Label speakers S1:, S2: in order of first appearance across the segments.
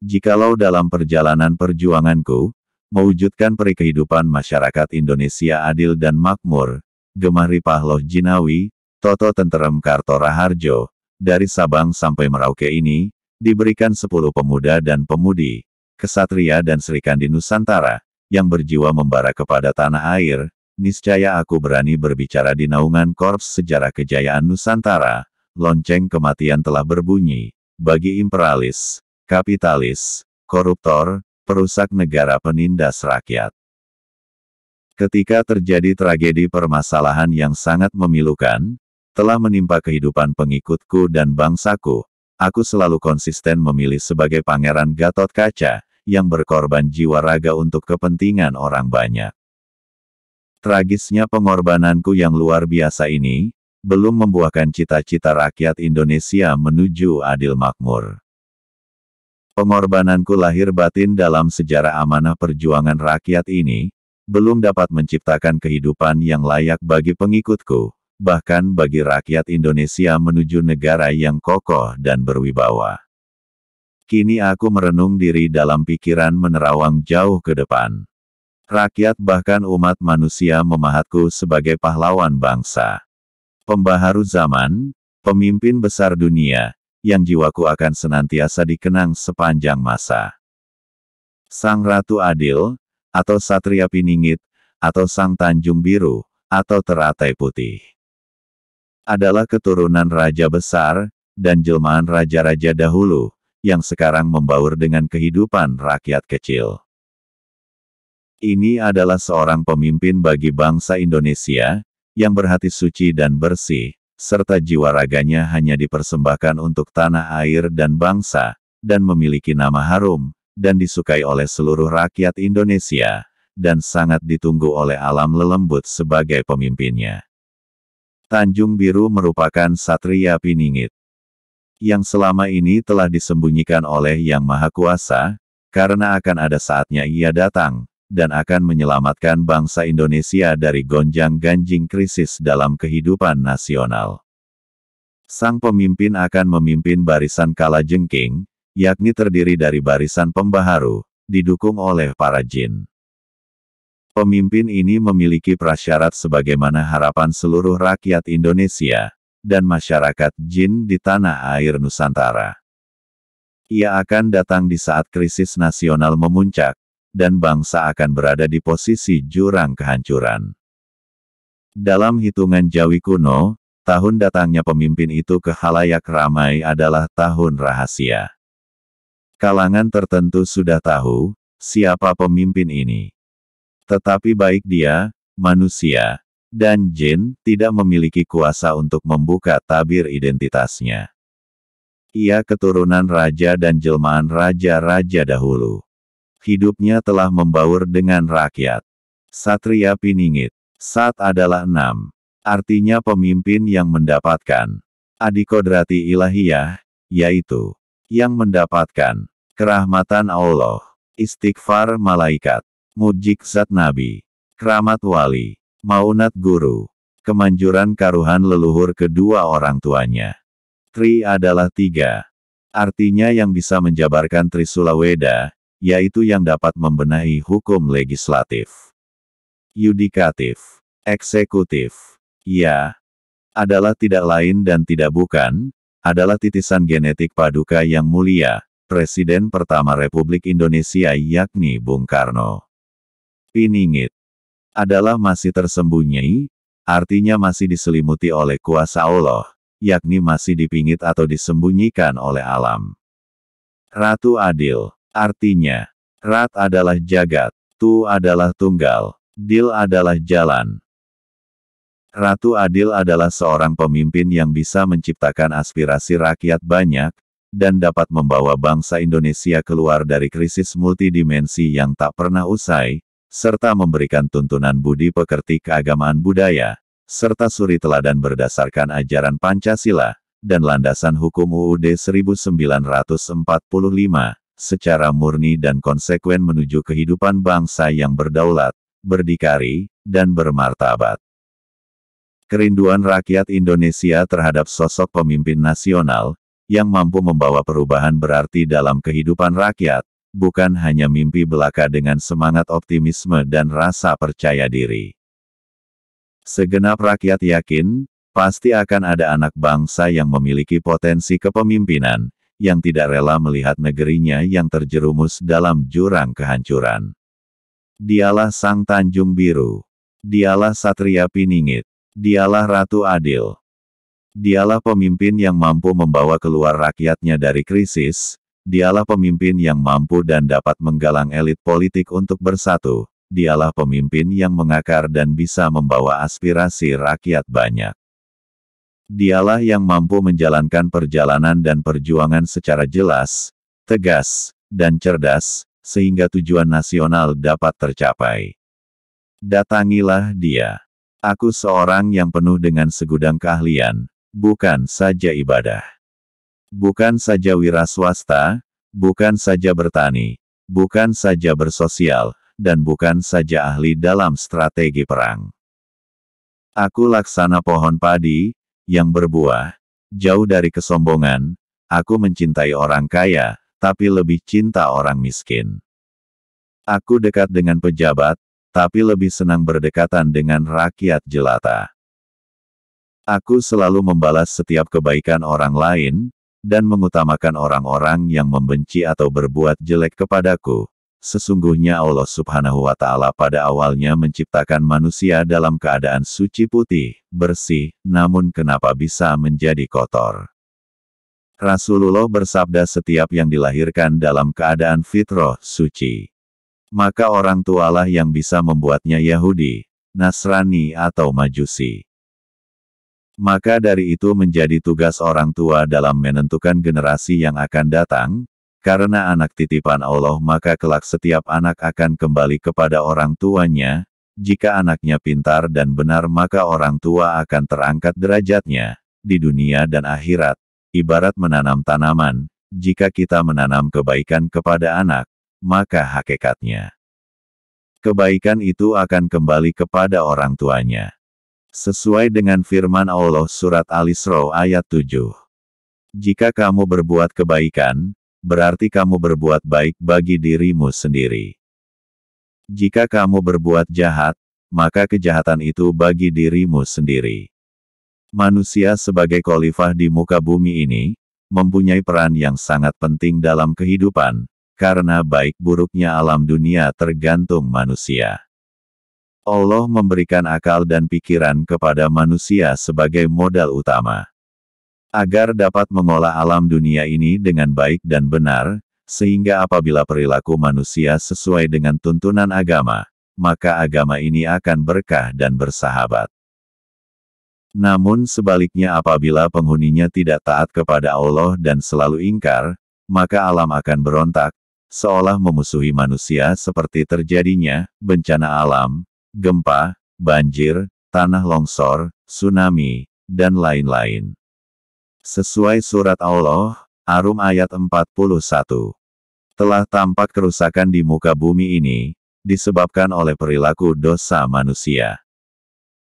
S1: Jikalau dalam perjalanan perjuanganku, mewujudkan peri kehidupan masyarakat Indonesia adil dan makmur, Gemah Ripahloh Jinawi, Toto Tenterem Karto Raharjo, dari Sabang sampai Merauke ini, diberikan 10 pemuda dan pemudi, kesatria dan Serikandi Nusantara, yang berjiwa membara kepada tanah air, niscaya aku berani berbicara di naungan Korps Sejarah Kejayaan Nusantara, lonceng kematian telah berbunyi, bagi imperialis, kapitalis, koruptor, perusak negara penindas rakyat. Ketika terjadi tragedi permasalahan yang sangat memilukan, telah menimpa kehidupan pengikutku dan bangsaku, aku selalu konsisten memilih sebagai Pangeran Gatot Kaca, yang berkorban jiwa raga untuk kepentingan orang banyak. Tragisnya pengorbananku yang luar biasa ini, belum membuahkan cita-cita rakyat Indonesia menuju adil makmur. Pengorbananku lahir batin dalam sejarah amanah perjuangan rakyat ini, belum dapat menciptakan kehidupan yang layak bagi pengikutku, bahkan bagi rakyat Indonesia menuju negara yang kokoh dan berwibawa. Kini aku merenung diri dalam pikiran menerawang jauh ke depan. Rakyat bahkan umat manusia memahatku sebagai pahlawan bangsa. Pembaharu zaman, pemimpin besar dunia, yang jiwaku akan senantiasa dikenang sepanjang masa. Sang Ratu Adil, atau Satria Piningit, atau Sang Tanjung Biru, atau Teratai Putih, adalah keturunan raja besar, dan jelmaan raja-raja dahulu, yang sekarang membaur dengan kehidupan rakyat kecil. Ini adalah seorang pemimpin bagi bangsa Indonesia, yang berhati suci dan bersih, serta jiwa raganya hanya dipersembahkan untuk tanah air dan bangsa, dan memiliki nama harum, dan disukai oleh seluruh rakyat Indonesia, dan sangat ditunggu oleh alam lelembut sebagai pemimpinnya. Tanjung Biru merupakan Satria Piningit, yang selama ini telah disembunyikan oleh Yang Maha Kuasa, karena akan ada saatnya ia datang, dan akan menyelamatkan bangsa Indonesia dari gonjang-ganjing krisis dalam kehidupan nasional. Sang pemimpin akan memimpin barisan kalajengking, yakni terdiri dari barisan pembaharu, didukung oleh para jin. Pemimpin ini memiliki prasyarat sebagaimana harapan seluruh rakyat Indonesia, dan masyarakat jin di tanah air Nusantara. Ia akan datang di saat krisis nasional memuncak, dan bangsa akan berada di posisi jurang kehancuran. Dalam hitungan Jawi kuno, tahun datangnya pemimpin itu ke khalayak ramai adalah tahun rahasia. Kalangan tertentu sudah tahu, siapa pemimpin ini. Tetapi baik dia, manusia, dan jin, tidak memiliki kuasa untuk membuka tabir identitasnya. Ia keturunan raja dan jelmaan raja-raja dahulu. Hidupnya telah membaur dengan rakyat. Satria Piningit. Sat adalah 6. Artinya pemimpin yang mendapatkan adikodrati ilahiyah, yaitu yang mendapatkan kerahmatan Allah, istighfar malaikat, mujizat nabi, keramat wali, maunat guru, kemanjuran karuhan leluhur kedua orang tuanya. Tri adalah 3. Artinya yang bisa menjabarkan Trisula Weda, yaitu yang dapat membenahi hukum legislatif, yudikatif, eksekutif. Ya, adalah tidak lain dan tidak bukan, adalah titisan genetik Paduka yang mulia, Presiden pertama Republik Indonesia yakni Bung Karno. Piningit adalah masih tersembunyi, artinya masih diselimuti oleh kuasa Allah, yakni masih dipingit atau disembunyikan oleh alam. Ratu Adil. Artinya, Rat adalah jagat, Tu adalah tunggal, Dil adalah jalan. Ratu Adil adalah seorang pemimpin yang bisa menciptakan aspirasi rakyat banyak, dan dapat membawa bangsa Indonesia keluar dari krisis multidimensi yang tak pernah usai, serta memberikan tuntunan budi pekerti keagamaan budaya, serta suri teladan berdasarkan ajaran Pancasila, dan landasan hukum UUD 1945. Secara murni dan konsekuen menuju kehidupan bangsa yang berdaulat, berdikari, dan bermartabat. Kerinduan rakyat Indonesia terhadap sosok pemimpin nasional, yang mampu membawa perubahan berarti dalam kehidupan rakyat, bukan hanya mimpi belaka dengan semangat optimisme dan rasa percaya diri. Segenap rakyat yakin, pasti akan ada anak bangsa yang memiliki potensi kepemimpinan, yang tidak rela melihat negerinya yang terjerumus dalam jurang kehancuran. Dialah Sang Tanjung Biru. Dialah Satria Piningit. Dialah Ratu Adil. Dialah pemimpin yang mampu membawa keluar rakyatnya dari krisis. Dialah pemimpin yang mampu dan dapat menggalang elit politik untuk bersatu. Dialah pemimpin yang mengakar dan bisa membawa aspirasi rakyat banyak. Dialah yang mampu menjalankan perjalanan dan perjuangan secara jelas, tegas, dan cerdas, sehingga tujuan nasional dapat tercapai. Datangilah Dia. Aku seorang yang penuh dengan segudang keahlian, bukan saja ibadah. Bukan saja wira swasta, bukan saja bertani, bukan saja bersosial, dan bukan saja ahli dalam strategi perang. Aku laksana pohon padi, yang berbuah, jauh dari kesombongan. Aku mencintai orang kaya, tapi lebih cinta orang miskin. Aku dekat dengan pejabat, tapi lebih senang berdekatan dengan rakyat jelata. Aku selalu membalas setiap kebaikan orang lain, dan mengutamakan orang-orang yang membenci atau berbuat jelek kepadaku. Sesungguhnya Allah Subhanahu wa Ta'ala pada awalnya menciptakan manusia dalam keadaan suci putih, bersih, namun kenapa bisa menjadi kotor? Rasulullah bersabda setiap yang dilahirkan dalam keadaan fitrah suci, maka orang tualah yang bisa membuatnya Yahudi, Nasrani atau Majusi. Maka dari itu menjadi tugas orang tua dalam menentukan generasi yang akan datang, karena anak titipan Allah maka kelak setiap anak akan kembali kepada orang tuanya. Jika anaknya pintar dan benar maka orang tua akan terangkat derajatnya, di dunia dan akhirat. Ibarat menanam tanaman, jika kita menanam kebaikan kepada anak, maka hakikatnya kebaikan itu akan kembali kepada orang tuanya. Sesuai dengan firman Allah surat Al-Isra ayat 7. Jika kamu berbuat kebaikan, berarti kamu berbuat baik bagi dirimu sendiri. Jika kamu berbuat jahat, maka kejahatan itu bagi dirimu sendiri. Manusia sebagai khalifah di muka bumi ini, mempunyai peran yang sangat penting dalam kehidupan, karena baik buruknya alam dunia tergantung manusia. Allah memberikan akal dan pikiran kepada manusia sebagai modal utama, agar dapat mengolah alam dunia ini dengan baik dan benar, sehingga apabila perilaku manusia sesuai dengan tuntunan agama, maka agama ini akan berkah dan bersahabat. Namun sebaliknya apabila penghuninya tidak taat kepada Allah dan selalu ingkar, maka alam akan berontak, seolah memusuhi manusia seperti terjadinya bencana alam, gempa, banjir, tanah longsor, tsunami, dan lain-lain. Sesuai surat Allah, Ar-Rum ayat 41. Telah tampak kerusakan di muka bumi ini, disebabkan oleh perilaku dosa manusia.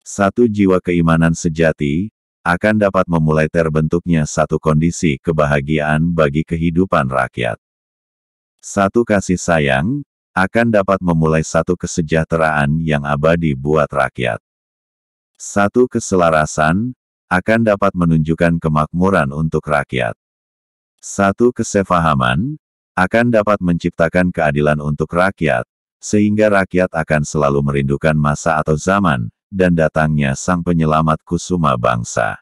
S1: Satu jiwa keimanan sejati, akan dapat memulai terbentuknya satu kondisi kebahagiaan bagi kehidupan rakyat. Satu kasih sayang, akan dapat memulai satu kesejahteraan yang abadi buat rakyat. Satu keselarasan, akan dapat menunjukkan kemakmuran untuk rakyat. Satu kesefahaman, akan dapat menciptakan keadilan untuk rakyat, sehingga rakyat akan selalu merindukan masa atau zaman, dan datangnya sang penyelamat kusuma bangsa.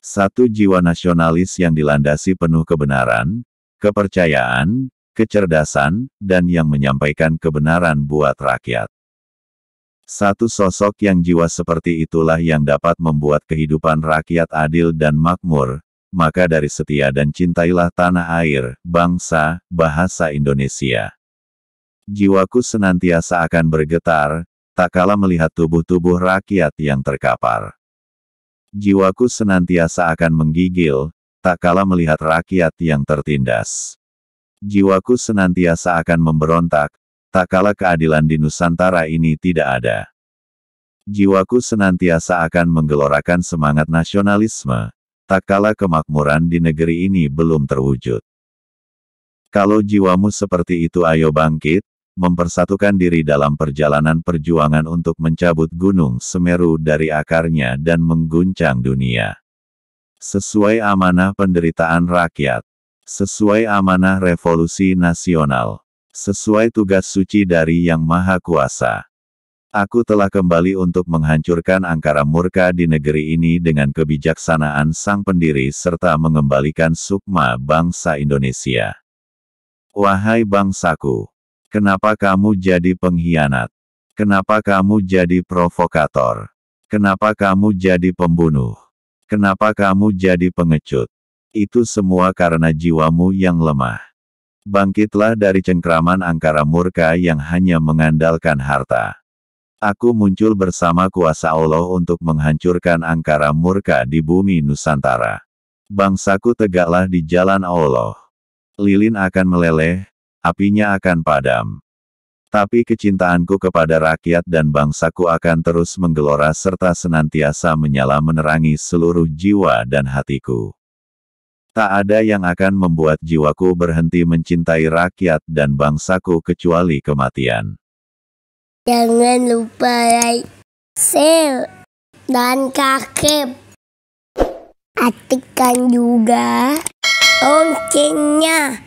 S1: Satu jiwa nasionalis yang dilandasi penuh kebenaran, kepercayaan, kecerdasan, dan yang menyampaikan kebenaran buat rakyat. Satu sosok yang jiwa seperti itulah yang dapat membuat kehidupan rakyat adil dan makmur, maka dari setia dan cintailah tanah air, bangsa, bahasa Indonesia. Jiwaku senantiasa akan bergetar, tak kala melihat tubuh-tubuh rakyat yang terkapar. Jiwaku senantiasa akan menggigil, tak kala melihat rakyat yang tertindas. Jiwaku senantiasa akan memberontak, tak kala keadilan di Nusantara ini tidak ada. Jiwaku senantiasa akan menggelorakan semangat nasionalisme, tak kala kemakmuran di negeri ini belum terwujud. Kalau jiwamu seperti itu, ayo bangkit, mempersatukan diri dalam perjalanan perjuangan untuk mencabut Gunung Semeru dari akarnya dan mengguncang dunia. Sesuai amanah penderitaan rakyat. Sesuai amanah revolusi nasional. Sesuai tugas suci dari Yang Maha Kuasa. Aku telah kembali untuk menghancurkan angkara murka di negeri ini dengan kebijaksanaan sang pendiri serta mengembalikan sukma bangsa Indonesia. Wahai bangsaku, kenapa kamu jadi pengkhianat? Kenapa kamu jadi provokator? Kenapa kamu jadi pembunuh? Kenapa kamu jadi pengecut? Itu semua karena jiwamu yang lemah. Bangkitlah dari cengkraman angkara murka yang hanya mengandalkan harta. Aku muncul bersama kuasa Allah untuk menghancurkan angkara murka di bumi Nusantara. Bangsaku tegaklah di jalan Allah. Lilin akan meleleh, apinya akan padam. Tapi kecintaanku kepada rakyat dan bangsaku akan terus menggelora serta senantiasa menyala menerangi seluruh jiwa dan hatiku. Tak ada yang akan membuat jiwaku berhenti mencintai rakyat dan bangsaku kecuali kematian.
S2: Jangan lupa like, share, dan subscribe. Aktifkan juga loncengnya.